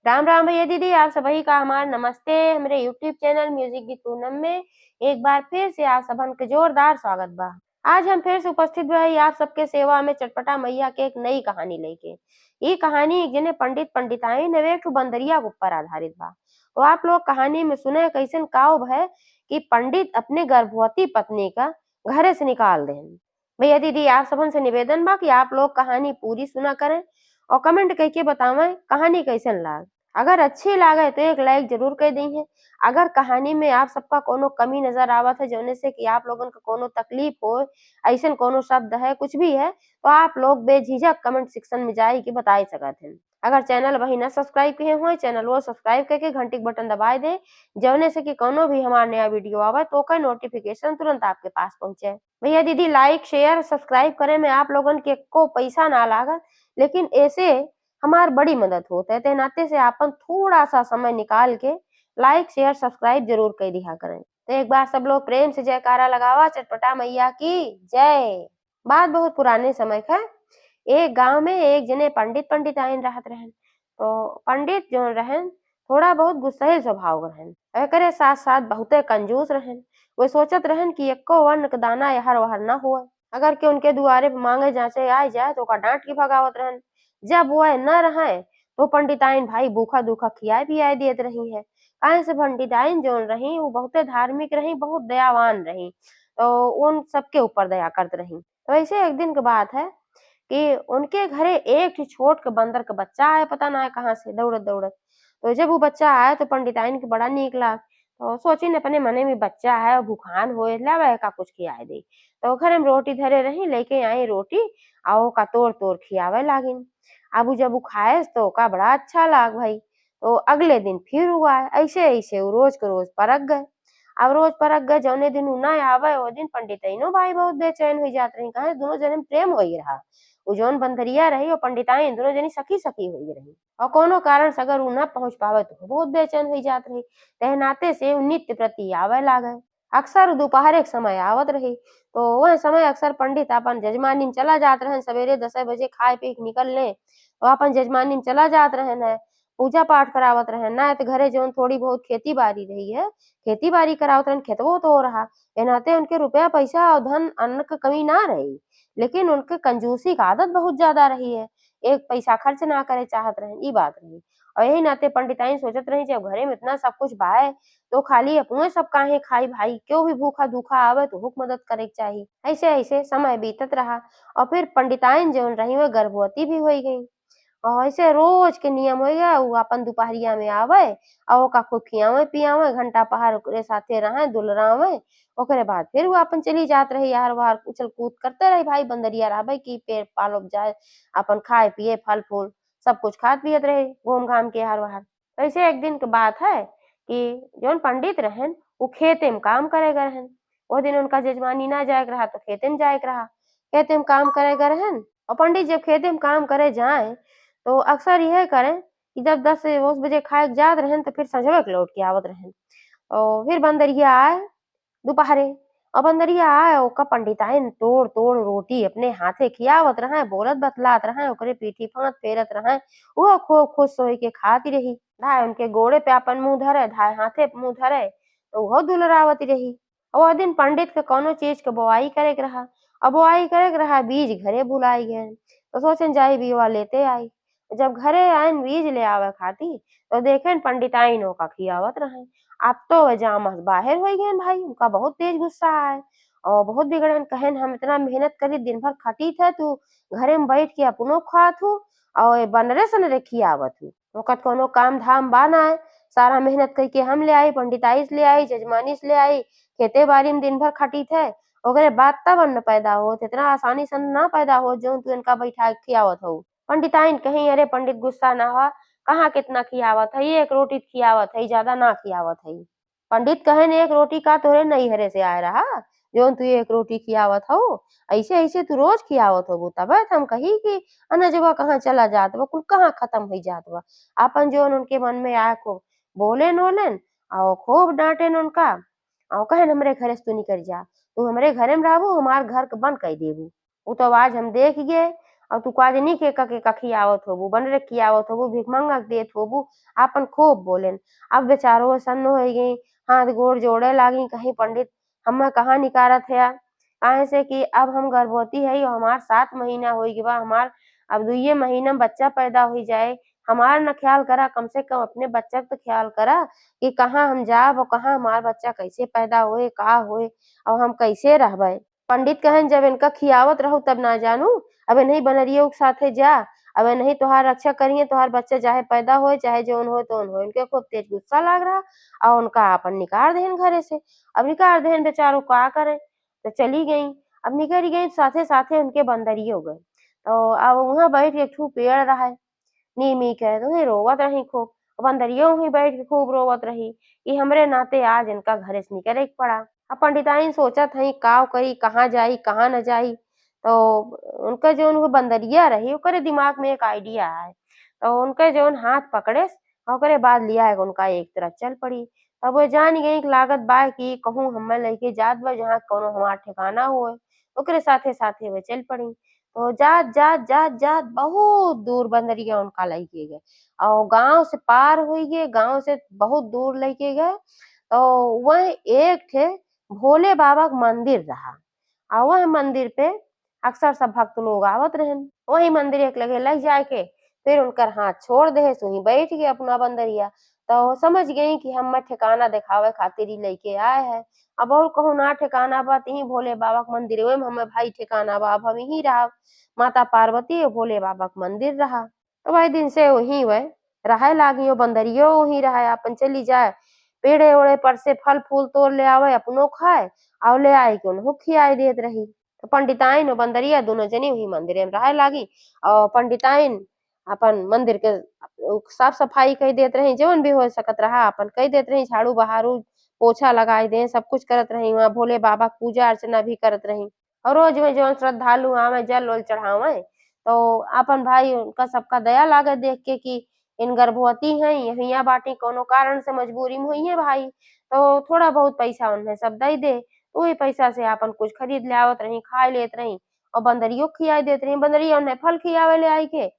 राम राम भैया दीदी, आप सभी का हमारा नमस्ते। हमारे यूट्यूब चैनल म्यूजिक की पूनम में एक बार फिर से आप सबन के जोरदार स्वागत बा। आज हम फिर से उपस्थित भाई आप सबके सेवा में चटपटा मैया के एक नई कहानी लेके। ये कहानी एक जने पंडित पंडिताई ने एक ठो बंदरिया के ऊपर आधारित बा। तो आप लोग कहानी में सुने कैसन काव है कि पंडित अपने गर्भवती पत्नी का घरे से निकाल दें। भैया दीदी, आप सबन से निवेदन बा कि आप लोग कहानी पूरी सुना करें और कमेंट करके बतावें कहानी कैसन लाग। अगर अच्छी लागे तो एक लाइक जरूर कर दी है। अगर कहानी में आप सबका कोनो कमी नजर आवत है जौने से कि आप लोगन का कोनो तकलीफ हो, ऐसा कोनो शब्द है कुछ भी है, तो आप लोग बेझिझक कमेंट सेक्शन में जाए कि बता सकत हैं। अगर चैनल वही ना सब्सक्राइब किए हुए चैनल वो सब्सक्राइब करके घंटी के बटन दबाए दे, जौने से कि कोनो भी हमारा नया वीडियो आवे तो का नोटिफिकेशन तुरंत आपके पास पहुंचे। भैया दीदी, लाइक शेयर सब्सक्राइब करे में आप लोगन के को पैसा ना लागत, लेकिन ऐसे हमार बड़ी मदद होता है। ते नाते से आपन थोड़ा सा समय निकाल के लाइक शेयर सब्सक्राइब जरूर कर दिया करें। तो एक बार सब लोग प्रेम से जयकारा लगावा, चटपटा मैया की जय। बात बहुत पुराने समय का। एक गांव में एक जने पंडित पंडिताइन रहत रहन। तो पंडित जो रहन थोड़ा बहुत गुस्सैल स्वभाव रहन, एकरे साथ साथ बहुते कंजूस रहन। वे सोचत रहन कि एको वर्ण के दाना यहर वहर न हुए। अगर के उनके दुआरे पे मांगे जांचे आ जाए तो ओका डांट के भगावत रहन। जब वह न रहे तो पंडिताइन भाई भूखा दूखा खियाए पियाए देत रही है। काहे से पंडिताइन जोन रही वो बहुते धार्मिक रही, बहुत दयावान रही, तो उन सबके ऊपर दया करत रही। तो ऐसे एक दिन की बात है कि उनके घरे एक ठो छोट के बंदर का बच्चा आया, पता ना कहाँ से दौड़त दौड़त। तो जब वो बच्चा आया तो पंडिताइन के बड़ा नीक लाग। तो सोची न अपने मने में बच्चा है और भूखान होए लावे का कुछ खियाए दे। तो घर में रोटी धरे रही, लेके आई रोटी आ ओका तोड़ तोड़ खियावे लागिन। अब उ जब उ खाएस तो ओका बड़ा अच्छा लाग भाई। तो अगले दिन फिर हुआ ऐसे ऐसे वो रोज के रोज परक गए। अब रोज परक गए, जौने दिन उ ना आवे ओ दिन पंडितइनो भाई बहुत बेचैन हुई जात रही। काहे दोनों जने में प्रेम होई रहा। उ जौन बंदरिया रही और पंडिताइन दोनों जनी सखी सखी हुई रही, और कोनो कारण से अगर उ न पहुंच पावे तो बहुत बेचैन हुई जात रही। तह नाते से उ नित्य प्रति आवे लागे। अक्सर दोपहर के समय आवत रही। तो वह समय अक्सर पंडित अपन जजमानी में चला जात रहन, सवेरे 10 बजे खाए पी के निकल ले तो अपन जजमानी में चला जात रहन है, पूजा पाठ करावत रहन। ना तो घरे जौन थोड़ी बहुत खेती बाड़ी रही है, खेती बाड़ी करावत रहन, खेतवो तो हो रहा। ए नाते उनके रुपया पैसा और धन अन्न की कमी ना रही, लेकिन उनके कंजूसी का आदत बहुत ज्यादा रही है। एक पैसा खर्च ना करे चाहत रहन, ई बात रही। और यही नाते पंडिताइन सोचत रही जब घरे में इतना सब कुछ बाए तो खाली अपने सब काहे खाई भाई, क्यों भी भूखा दूखा आवे तो हुक मदद करे के चाही। ऐसे ऐसे समय बीतत रहा और फिर पंडिताइन जौन रही वो गर्भवती भी होई गई। और ऐसे रोज के नियम हो गया, उ अपन दोपहरिया में आवे और ओका खूब खियावे पियावे, घंटा पहाड़ ओकरे साथे रहे दुलरावे। ओकरे बाद फिर वो अपन चली जात रही यार बाहर उछल कूद करते रही भाई, बंदरिया रहबे की पेड़ पालो जाए अपन खाए पिए फल फूल सब कुछ खात पियत रहे घूम घाम के यार बाहर। ऐसे एक दिन की बात है कि जौन पंडित रहन वो खेते में काम करे गए रहन। वो दिन उनका जजमानी ना जाए रहा तो खेते में जाए रहा, खेते में काम करे गए रहन। और पंडित जब खेते में काम करे जाए तो अक्सर यह करें कि जब 10 बजे खाए के जात रहन तो फिर संझवे के लौट के आवत रहन। और फिर बंदरिया आए दोपहरे, और बंदरिया आए ओका पंडिताइन तोड़ तोड़ रोटी अपने हाथे खियावत रहे, बोलत बतलात रहे, ओकरे पीठी फांत फेरत रहे। वो खूब खुश होई के खाती रही। धाय उनके गोड़े पे अपन मुंह धरे, धाय हाथे पे मुंह धरे, तो वो दुलरावती रही। और वह दिन पंडित के कोनो चीज के बोआई करे के रहा। अब बोआई करे के रहा, बीज घरे भुलाई गए तो सोचन जाई बीवा लेते आई। जब घरे आइन बीज ले आवे खातिर तो देखेन पंडिताइन ओका खियावत रहे। अब तो वे जामस बाहिर हो गए भाई, उनका बहुत तेज गुस्सा आए और बहुत बिगड़न। कहन हम इतना मेहनत करी दिन भर खटी थे, तू घरे में बैठ के अपनो खात हूँ और ये बनरे सनरे खियावत हूँ। ओकत कोनो काम धाम बाना है, सारा मेहनत करके हम ले आई, पंडिताई से ले आई, जजमानी से ले आई, खेते बाड़ी में दिन भर खटी थे। ओकरे बाद तब अन्न पैदा होत, इतना आसानी से अन्न ना पैदा हो जो तू इनका बैठा के खियावत हो। पंडिताइन कहीं अरे पंडित गुस्सा ना हुआ, कहाँ कितना खियावत है, एक रोटी खियावत है, ज्यादा ना खियावत है। पंडित कहे ने एक रोटी का तोरे नहीं हरे से आए रहा, जो तू एक रोटी खियावत हो, ऐसे ऐसे तू रोज खियावत हो तब हम कही कि अनजवा कहाँ चला जात बा, कुल कहाँ खत्म हो जात बा। अपन जो उनके मन में आए को बोले नोलन और खूब डांटे उनका और कहे हमरे घरे से तू निकल जा, तू हमरे घरे में रहबू, हमार घर के बंद कर देबू। वो तो आज हम देख गए और तू का जानी के खियावत होबू, बनरे खियावत होबू, भिखमंगा के देत होबू, आपन खूब बोलेन। अब बेचारो सन्न होइ गई, हाथ गोड़ जोड़े लागी, कहीं पंडित हमें कहाँ निकारत है, काहे से कि अब हम गर्भवती हई और हमार 7 महीना होई गए बा, हमार अब 2 महीना में बच्चा पैदा हो जाए, हमार न ख्याल करा, कम से कम अपने बच्चा का तो ख्याल करा कि कहाँ हम जाब और कहाँ हमार बच्चा कैसे पैदा होए, का होए और हम कैसे रहबे। पंडित कहेन जब इनका खियावत रहू तब ना जानू, अब नहीं बनरियो के साथे जा, अब नहीं तोहार रक्षा करिए, तोहार बच्चा चाहे पैदा होए चाहे जौन हो तौन हो। इनके खूब तेज गुस्सा लाग रहा और उनका अपन निकाल देहन घरे से। अब निकाल देहन बेचारो का करे, तो चली गई। अब निकल गई साथे साथे उनके बंदरियो गए। तो अब वहाँ बैठ के एक ठू पेड़ रहा, नीमी के तो वहीं रोवत रही खूब। बंदरियो वहीं बैठ के खूब रोवत रही कि हमरे नाते आज इनका घरे से निकले के पड़ा। अब पंडिताइन सोचत हई का करी, कहाँ जाई कहाँ न जाई। तो उनका जौन वो बंदरिया रही ओकरे दिमाग में एक आइडिया आए, तो उनके जौन हाथ पकड़े ओकरे बाद लिया है उनका एक तरफ चल पड़ी। तब वो जान गई कि लागत बा कि कहूँ हमें लेके जात बा जहाँ कौनो हमार ठिकाना होए, ओकरे साथे साथे वो चल पड़ी। तो जात जात जात जात बहुत दूर बंदरिया उनका लेके गए और गांव से पार हुई गए, गांव से बहुत दूर लेके गए। तो वह एक थे भोले बाबा का मंदिर रहा और वह मंदिर पे अक्सर सब भक्त लोग आवत रहन। वही मंदिर एक लगे लग जाए के फिर उनकर हाथ छोड़ दे वहीं बैठ गए अपना बंदरिया। तो समझ गई कि हम ठिकाना दिखावे खातिर ही लेके आए हैं। अब और कहूँ ना ठिकाना बा यही भोले बाबा के मंदिर में हमें भाई ठिकाना बा, अब हम यहीं रहा। माता पार्वती और भोले बाबा का मंदिर रहा। तो वही दिन से वहीं वह रहे लागी, वो बंदरियो वहीं रहा, अपन चली जाए पेड़े ओड़े पर से फल फूल तोड़ ले आवे अपनो खाए और ले आए के उन्हों खियाई देत रही। तो पंडिताइन और बंदरिया दोनों जनी वही मंदिर में रहे लागी और पंडिताइन अपन मंदिर के साफ सफाई कई देत रही, जवन भी हो सकत रहा अपन कई देत रही, झाड़ू बहारू पोछा लगाई दे सब कुछ करत रही, वहाँ भोले बाबा की पूजा अर्चना भी करत रही। और रोज में जौन श्रद्धालु आवे जल उल चढ़ावे तो अपन भाई उनका सबका दया लागे देख के कि इन गर्भवती हैं, यहिया बाटी कोनो कारण से मजबूरी में हुई है भाई, तो थोड़ा बहुत पैसा उन्हें सब दई दे। वही पैसा से आपन कुछ खरीद ले आवत रही, खाए लेत रही और बंदरियो के खियाई देत रही। बंदरिया उन्हें फल खियावे ले आई के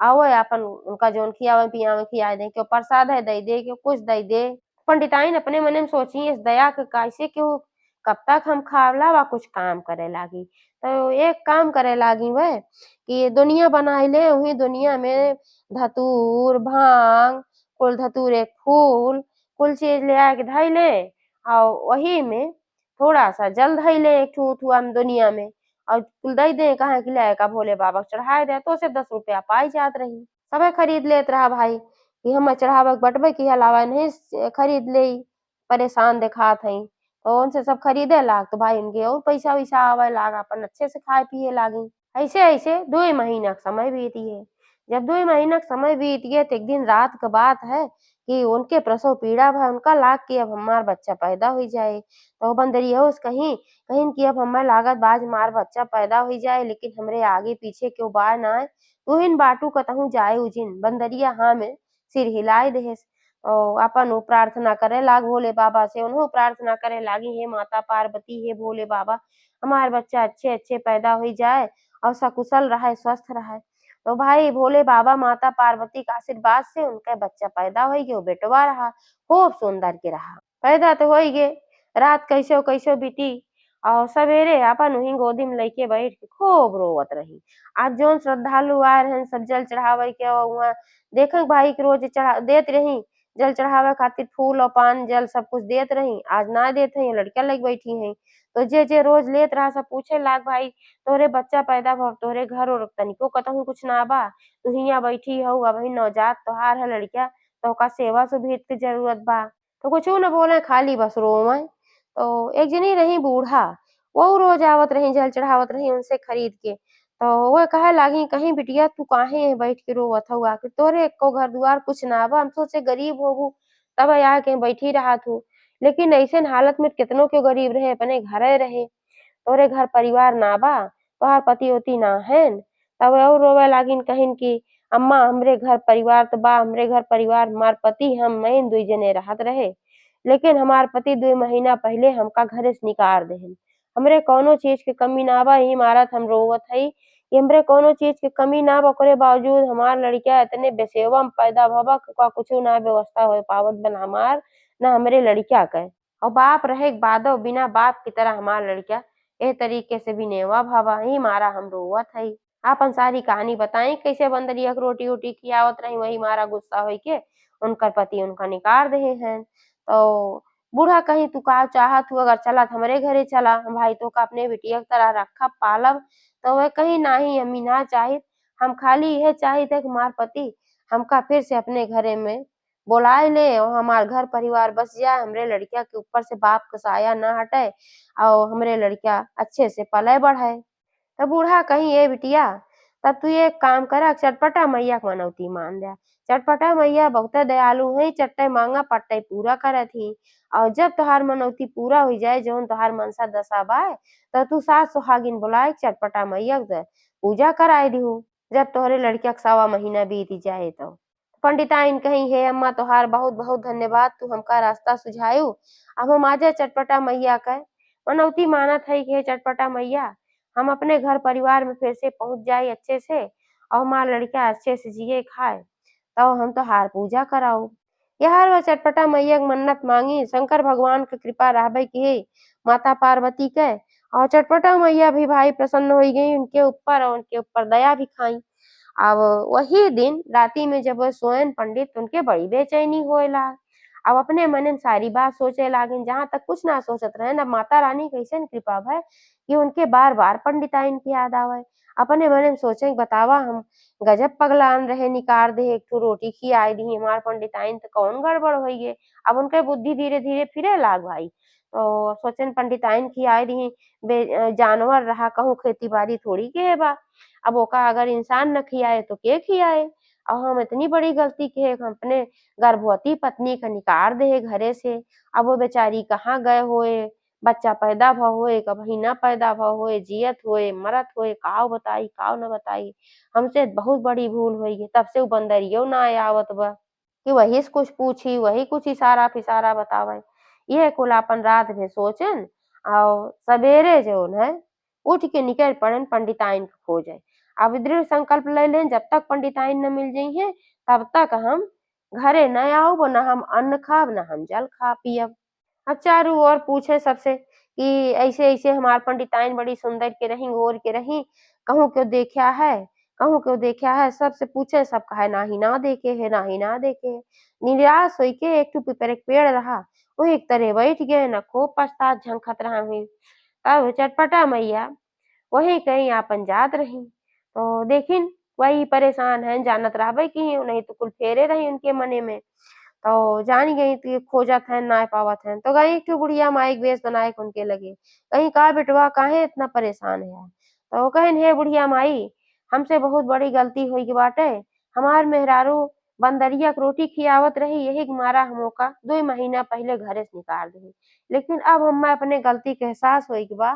आवै आपन उनका जौन खियावे पियावे खियाई दे, केहू प्रसाद है दई दे, केहू कुछ दई दे। पंडिताइन अपने मन में सोची इस दया के कैसे केहू कब तक हम खावला व कुछ काम करे लागी। तो एक काम करे लागी वह कि दुनिया बनाइले, वही दुनिया में धतूर, भांग, कुल धतूरे के फूल, कुल चीज़ ले आके धइले और वही में थोड़ा-सा जल धइले एक ठू उथुआ में दुनिया में और कुल दई दे काहे कि ले का भोले बाबा के चढ़ाए दे, तो से 10 रुपया पाई जात रही। सबे खरीद लेत रहा भाई कि हम चढ़ावे के बटबे के अलावा नहीं खरीद लेई, परेशान देखात हई। तो उनसे सब खरीदे लाग तो भाई इनके और पैसा-वैसा आवे लाग, अपन अच्छे से खाए पिए लागी। ऐसे-ऐसे 2 महीना का समय बीत गए। जब 2 महीना का समय बीत गए तो एक दिन रात का बात है कि उनके प्रसव पीड़ा भय उनका लाग कि अब हमार बच्चा पैदा हो जाए। तो बंदरियौस कहीं कहीं कि अब हमें लागत बा आज हमार बच्चा पैदा हो जाए लेकिन हमरे आगे पीछे केहू बा नाय, तुहिन बाटू कतहूँ जाए उजिन। बंदरिया हाँ में सिर हिलाए देहिस और अपन उ प्रार्थना करे लाग भोले बाबा से, उन्हों प्रार्थना करे लागी हे माता पार्वती, हे भोले बाबा हमार बच्चा अच्छे-अच्छे पैदा हो जाए और सकुशल रहे, स्वस्थ रहे। तो भाई भोले बाबा माता पार्वती के आशीर्वाद से उनके बच्चा पैदा हो गए, बेटवा रहा, खूब सुंदर के रहा। पैदा तो हो गए, रात कैसो बीती और सवेरे अपन वहीं गोदी में लेके बैठ के खूब रोवत रही। आज जौन श्रद्धालु आए रहन सब जल चढ़ावे के वहाँ देखे भाई के रोज चढ़ा देत रही, जल चढ़ावे खातिर फूल और पान जल सब कुछ देत रही, आज ना देत हई, लड़किया लग बैठी हैं। तो जे रोज लेत रहा सब पूछे लाग भाई तोहरे बच्चा पैदा भव तोहरे घर और तनिको कतहूँ कुछ ना बा, तू हियाँ बैठी हऊ अबही नवजात तोहार है लड़किया, तो ओका सेवा सुविधा के जरूरत बा। तो कुछो न बोले खाली बस रोवे। तो एक जनी रही बूढ़ा, वो रोज आवत रही जल चढ़ावत रही उनसे खरीद के। तो वह कहे लागी कहीं बिटिया तू काहे बैठ के रोवत हऊ आखिर तोहरे एको घर दुआर कुछ ना बा, हम सोचे गरीब होबू तब आके बैठी रहत हूँ। लेकिन अइसन हालत में केतनो केहू गरीब रहे अपने घरे रहे, तोहरे घर परिवार ना बा, तोहार पति-ओती ना हैन। तब और रोवे लागिन कहिन कि अम्मा हमरे घर परिवार तो बा, हमरे घर परिवार हमार पति हम 2 जने रहत रहे। लेकिन हमार पति 2 महीना पहिले हमका घरे से निकार देहन। हमरे कौनो चीज़ के कमी ना बा, यही मारत हम रोवत हई कि हमरे कौनो चीज़ के कमी ना बा ओकरे बावजूद हमार लड़िका एतने बेसेवा में पैदा भबा का कुछु ना व्यवस्था हो पावत बा ना हमार, ना हमरे लड़िका क। और बाप रहे के बादो बिना बाप की तरह हमार लड़िका एह तरीके से बिनेवा भबा, यही मारा हम रोवत हई। आपन सारी कहानी बताई कैसे बंदरिया के रोटी-वोटी खियावत रही, वही मारा गुस्सा होई के उनकर पति उनका निकाल देहे हैं। तो बूढ़ा कहीं तू का चाहत हु अगर चलत हमरे घरे चला, भाई तोका अपने बिटिया के तरह रखब पालब। तो वह कही नाही अम्मी ना चाहित, हम खाली यह चाहित है कि हमार पति हमका फिर से अपने घरे में बोलाय ले और हमार घर परिवार बस जाए, हमरे लड़किया के ऊपर से बाप क साया ना हटे और हमरे लड़किया अच्छे से पले बढ़े। तो बूढ़ा कहीं ए बिटिया तब तू एक काम करा चटपटा मैया के मनौती मान जा। चटपटा मैया बहुते दयालु हई, चट्टे मांगा पट्टे पूरा करत ही। और जब तोहार मनौती पूरा हो जाए जौन तोहार मनसा दशा बाय तो तू सात सुहागिन बुलाए चटपटा मैया के पूजा कराए दिहू। जब तोहरे लड़किया के 1.25 महीना बीत जाए तो। पंडिताइन कहीं हे अम्मा तोहार बहुत-बहुत धन्यवाद तू हमका रास्ता सुझायू। अब हम आजा चटपटा मैया के मनौती मानत हई कि हे चटपटा मैया हम अपने घर परिवार में फिर से पहुँच जाए अच्छे से और हमार लड़किया अच्छे से जिए खाए, तब हम तोहार पूजा कराऊ। यहर वह चटपटा मैया के मन्नत मांगी, शंकर भगवान के कृपा रहबे की माता पार्वती के और चटपटा मैया भी भाई प्रसन्न हो गई उनके ऊपर और उनके ऊपर दया भी खाई। अब वही दिन राती में जब वह सोएन पंडित उनके बड़ी बेचैनी होए लाग। अब अपने मने में सारी बात सोचे लागिन, जहाँ तक कुछ ना सोचत रहेन, अब माता रानी के अइसन कृपा भय कि उनके बार-बार पंडिताइन की याद आवै। अपने मने में सोचे बतावा हम गजब पगलान रहे निकार देहे एक ठो रोटी खियाए दिही हमार पंडिताइन त कौन गड़बड़ होइ गे। अब उनके बुद्धि धीरे-धीरे फिरे लाग भाई। तो सोचेन पंडिताइन खियाए दिही जानवर रहा कहूँ खेती-बाड़ी थोड़ी के बा। अब ओका अगर इंसान न खियाए तो के खियाए? और हम इतनी बड़ी गलती किए हम अपने गर्भवती पत्नी का निकार देहे घरे से। अब वो बेचारी कहाँ गए होए, बच्चा पैदा भव होए, कभी ना पैदा भव होए, जियत होए, मरत होए, काऊ बताई, काऊ न बताई। हमसे बहुत बड़ी भूल होई है, तब से उ बंदरियो ना आवत बा कि वही से कुछ पूछी, वही कुछ इशारा-फिसारा बतावे। ये कुल आपन रात भर सोचेन और सबेरे जौन है उठ के निकल पड़ेन पंडिताइन के खोजे। अब दृढ़ संकल्प ले लेन जब तक पंडिताइन न मिल जइहें तब तक हम घरे न आऊब, न हम अन्न खाब, न हम जल खा पियब। अब चारों ओर पूछे सबसे कि ऐसे-ऐसे हमार पंडिताइन बड़ी सुंदर के रहीं, गोर के रहीं, कहूँ क्यों देखा है? कहूँ क्यों देखा है? सबसे पूछे सब कहे नाही ना देखे है, नाही ना देखे है। निराश होई के एक ठो पीपरे के पेड़ रहा, वही एक तरे बैठ गए न खूब पछतात झंखत रहा। तब चटपटा मैया वहीं कहीं आपन जात रहीं। तो देखिन वही परेशान हैं, जानत रहबै की नहीं तो कुल फेरे रही उनके मने में। तो जान गई कि खोजत हन, नाय पावत हन। तो गई एक ठो बुढ़िया माई के वेष बनाए के उनके लगे। कहीं का बेटवा काहे इतना परेशान है? तो कहिन हे बुढ़िया माई हमसे बहुत बड़ी गलती होई के बाटे। हमार मेहरारू बंदरिया के रोटी खियावत रही यही के मारा हम ओका 2 महीना पहिले घरे से निकाल देही। लेकिन अब हम्मे अपने गलती के एहसास होई के बा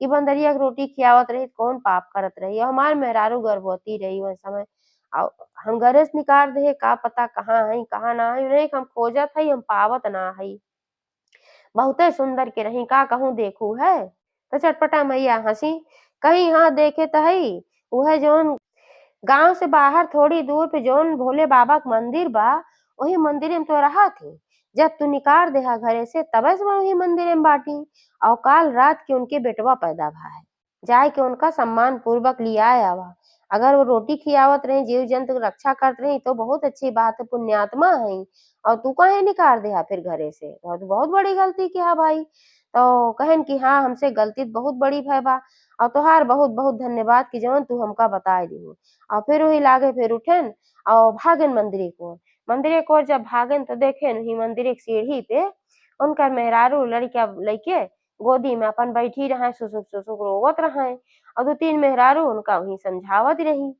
कि बंदरिया के रोटी खियावत रही त कौन पाप करत रही और हमार मेहरारू गर्भवती रही ओ समय। हम घरे से निकाल देहे का पता कहाँ हई, कहाँ ना हई, नहीं हम खोजत हई हम पावत ना हई। बहुते सुंदर के रही का कहूँ देखू है? तो चटपटा मैया हँसी, कहीं हाँ देखे त हई, उहे जौन गाँव से बाहर थोड़ी दूर पे जौन भोले बाबा के मंदिर बा, वही मंदिरे में तो रहत ही। जब तू निकार देहा घरे से तबे से वही मंदिरे में बाटी और काल रात के उनके बेटवा पैदा भा है। जाए के उनका सम्मान पूर्वक लियाए आवा। अगर वो रोटी खियावत रही, जीव-जंतु की रक्षा करत रही तो बहुत अच्छी बात है, पुण्यात्मा हई और तू काहे निकार देहा फिर घरे से? और तू बहुत बड़ी गलती किया भाई। तो कहिन कि हाँ हमसे गलती त बहुत बड़ी भइल बा और तोहार बहुत-बहुत धन्यवाद कि जौन तू हमका बताए दिहू। और फिर वही लागे फिर उठेन और भागेन मंदिरे की ओर। मंदिरे की ओर जब भागेन तो देखेन वही मंदिरे के सीढ़ी पे उनकर मेहरारू लड़िका लइके गोदी में अपन बैठी रहें, सुसुक-सुसुक रोवत रहें और 2-3 मेहरारू उनका वहीं समझावत रहीं।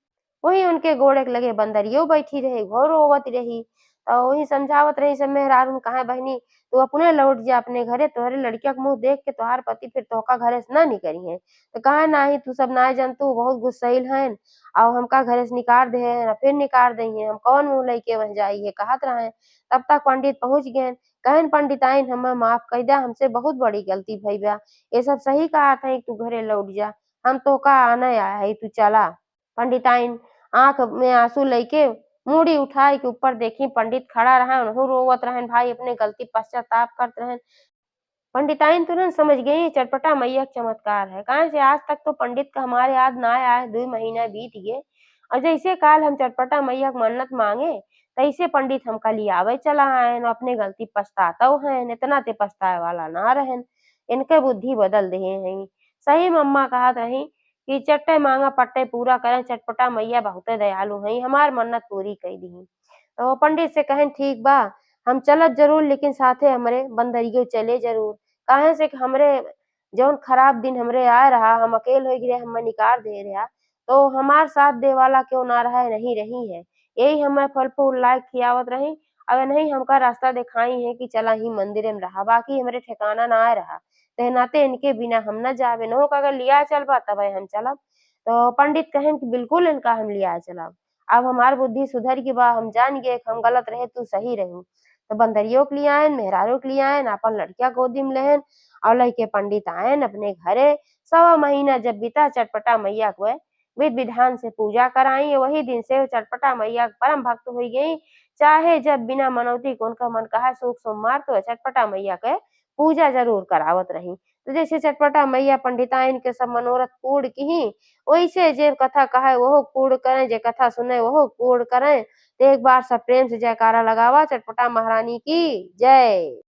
वहीं उनके गोड़े के लगे बंदरियो बैठी रही, वोहो रोवत रही और वहीं समझावत रही सब मेहरारू काहे बहिनी तू अपने लौट जा अपने घरे, तोहरे लड़किया के मुँह देख के तोहार पति फिर तोहका घरे से ना निकरिहें। तो कहे नाही तू सब नाय जनतू बहुत गुस्सइल हइन और हमका घरे से निकार देहे फिर निकार दहिए, हम कौन मुँह लइके वहाँ जाइए कहत रहें। तब तक पंडित पहुँच गएन, कहिन पंडिताइन हमें माफ कई दा हमसे बहुत बड़ी गलती भइल बा। ये सब सही कहत हई तू घरे लौट जा। हम तो का आने आया है तू चला। पंडिताइन आँख में आँसू लइके मूड़ी उठाई के ऊपर देखी पंडित खड़ा रहन, ओहू रोवत रहन भाई अपने गलती पश्चाताप करत रहन। पंडिताइन तुरंत समझ गई ये चटपटा मैया का चमत्कार है। काहे से आज तक तो पंडित का हमारे याद ना आया, 2 महीना बीत गए और जैसे काल हम चटपटा मैया के मन्नत मांगे तैसे पंडित हमका लियावे चला आयन, अपने गलती पछतातौ हैं, इतना ते पछताए वाला ना रहन। इनके बुद्धि बदल देहे हैं। सही में अम्मा कहत रही कि चट्टे मांगा पट्टे पूरा करें, चटपटा मैया बहुते दयालु हैं, हमार मन्नत पूरी कई दीहीं। तो पंडित से कहें ठीक बा, हम चलत जरूर लेकिन साथे हमरे बंदरियो चले जरूर। काहे से कि हमरे जौन खराब दिन हमरे आए रहा, हम अकेल होई गिरे हमें निकार दे रहा, तो हमार साथ दे वाला क्यों ना रहे, नहीं रही है। यही हमें फल फूल लाए खियावत रही, अगर नहीं हमका रास्ता दिखाई है कि चला ही मंदिर में रहा, बाकी हमरे ठिकाना ना आए रहा। ते नाते इनके बिना हम न जावे, नहो का अगर लिया चलबा तबे हम चलब। तो पंडित कहेन कि बिल्कुल इनका हम लिया चलब। अब हमार बुद्धि सुधर गई बा, हम जान गए कि हम गलत रहे तू सही रही। तो बंदरियों के लिए आयन, मेहरारू के लिए आयन, अपन लड़किया गोदी में लेहन और लइके पंडित आयन अपने घरे। सवा महीना जब बीता चटपटा मैया को विधि विधान से पूजा कराई, वही दिन से चटपटा मैया परम भक्त हुई गई। चाहे जब बिना मनौती को उनका मन कहा सूख सोमवार तो चटपटा मैया के पूजा जरूर करावत रही। तो जैसे चटपटा मैया पंडिताइन के सब मनोरथ पूर्ण की, वैसे जे कथा कहे वह पूर्ण करें, जे कथा सुने वह पूर्ण करें। तो एक बार सब प्रेम से जयकारा लगावा, चटपटा महारानी की जय।